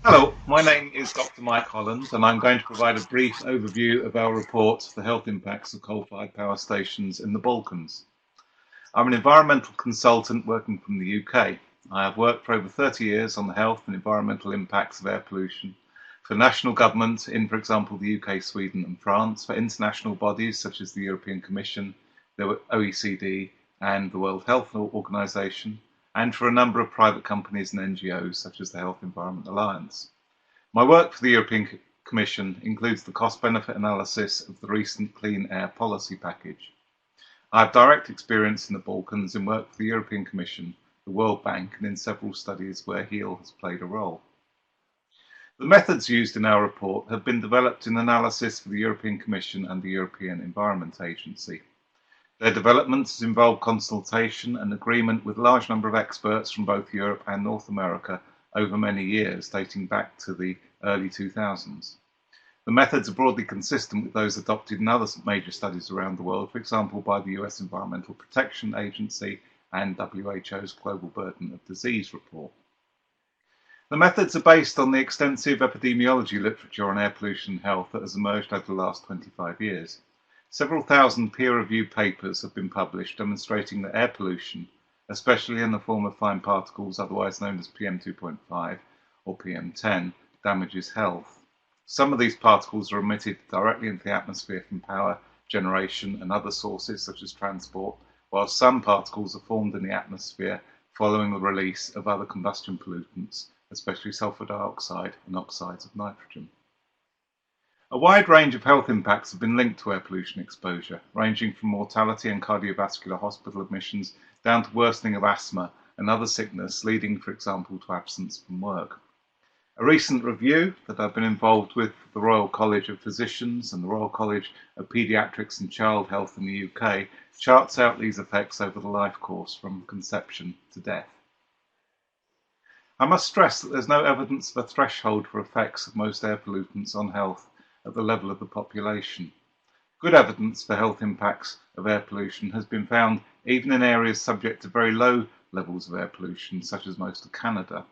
Hello, my name is Dr. Mike Holland, and I'm going to provide a brief overview of our report, The Health Impacts of Coal-Fired Power Stations in the Balkans. I'm an environmental consultant working from the UK. I have worked for over 30 years on the health and environmental impacts of air pollution for national government in, for example, the UK, Sweden and France, for international bodies such as the European Commission, the OECD and the World Health Organization, and for a number of private companies and NGOs such as the Health Environment Alliance. My work for the European Commission includes the cost-benefit analysis of the recent Clean Air Policy package. I have direct experience in the Balkans and work for the European Commission, the World Bank, and in several studies where HEAL has played a role. The methods used in our report have been developed in analysis for the European Commission and the European Environment Agency. Their development has involved consultation and agreement with a large number of experts from both Europe and North America over many years, dating back to the early 2000s. The methods are broadly consistent with those adopted in other major studies around the world, for example by the US Environmental Protection Agency and WHO's Global Burden of Disease report. The methods are based on the extensive epidemiology literature on air pollution and health that has emerged over the last 25 years. Several thousand peer-reviewed papers have been published demonstrating that air pollution, especially in the form of fine particles otherwise known as PM2.5 or PM10, damages health. Some of these particles are emitted directly into the atmosphere from power generation and other sources such as transport, while some particles are formed in the atmosphere following the release of other combustion pollutants, especially sulfur dioxide and oxides of nitrogen. A wide range of health impacts have been linked to air pollution exposure, ranging from mortality and cardiovascular hospital admissions down to worsening of asthma and other sickness, leading, for example, to absence from work. A recent review that I've been involved with the Royal College of Physicians and the Royal College of Paediatrics and Child Health in the UK charts out these effects over the life course from conception to death. I must stress that there's no evidence of a threshold for effects of most air pollutants on health at the level of the population. Good evidence for health impacts of air pollution has been found even in areas subject to very low levels of air pollution, such as most of Canada.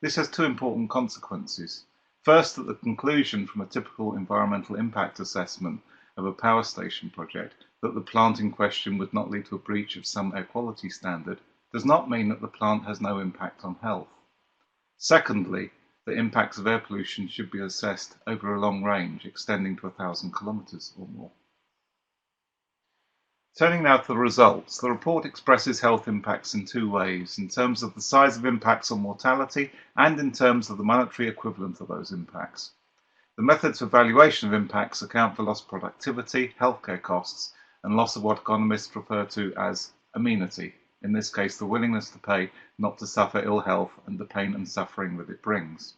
This has two important consequences. First, that the conclusion from a typical environmental impact assessment of a power station project that the plant in question would not lead to a breach of some air quality standard does not mean that the plant has no impact on health. Secondly, the impacts of air pollution should be assessed over a long range, extending to 1,000 kilometres or more. Turning now to the results, the report expresses health impacts in two ways, in terms of the size of impacts on mortality and in terms of the monetary equivalent of those impacts. The methods of valuation of impacts account for lost productivity, healthcare costs, and loss of what economists refer to as amenity, in this case the willingness to pay not to suffer ill health and the pain and suffering that it brings.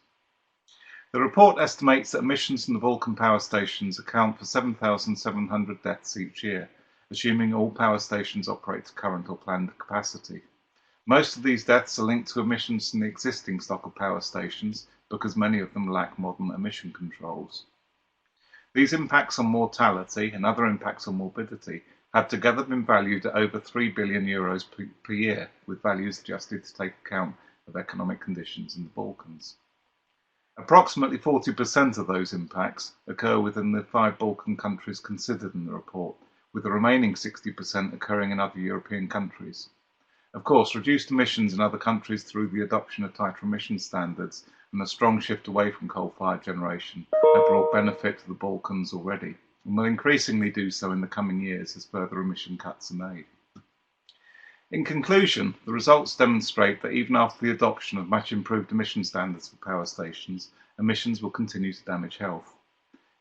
The report estimates that emissions from the Balkan power stations account for 7,700 deaths each year, assuming all power stations operate to current or planned capacity. Most of these deaths are linked to emissions from the existing stock of power stations because many of them lack modern emission controls. These impacts on mortality and other impacts on morbidity have together been valued at over €3 billion per year, with values adjusted to take account of economic conditions in the Balkans. Approximately 40% of those impacts occur within the 5 Balkan countries considered in the report, with the remaining 60% occurring in other European countries. Of course, reduced emissions in other countries through the adoption of tighter emission standards and a strong shift away from coal-fired generation have brought benefit to the Balkans already, and will increasingly do so in the coming years as further emission cuts are made. In conclusion, the results demonstrate that even after the adoption of much improved emission standards for power stations, emissions will continue to damage health.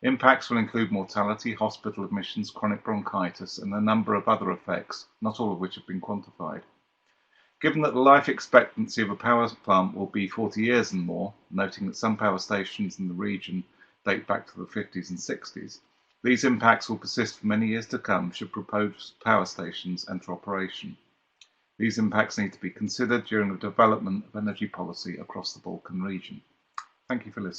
Impacts will include mortality, hospital admissions, chronic bronchitis, and a number of other effects, not all of which have been quantified. Given that the life expectancy of a power plant will be 40 years and more, noting that some power stations in the region date back to the 50s and 60s, these impacts will persist for many years to come should proposed power stations enter operation. These impacts need to be considered during the development of energy policy across the Balkan region. Thank you for listening.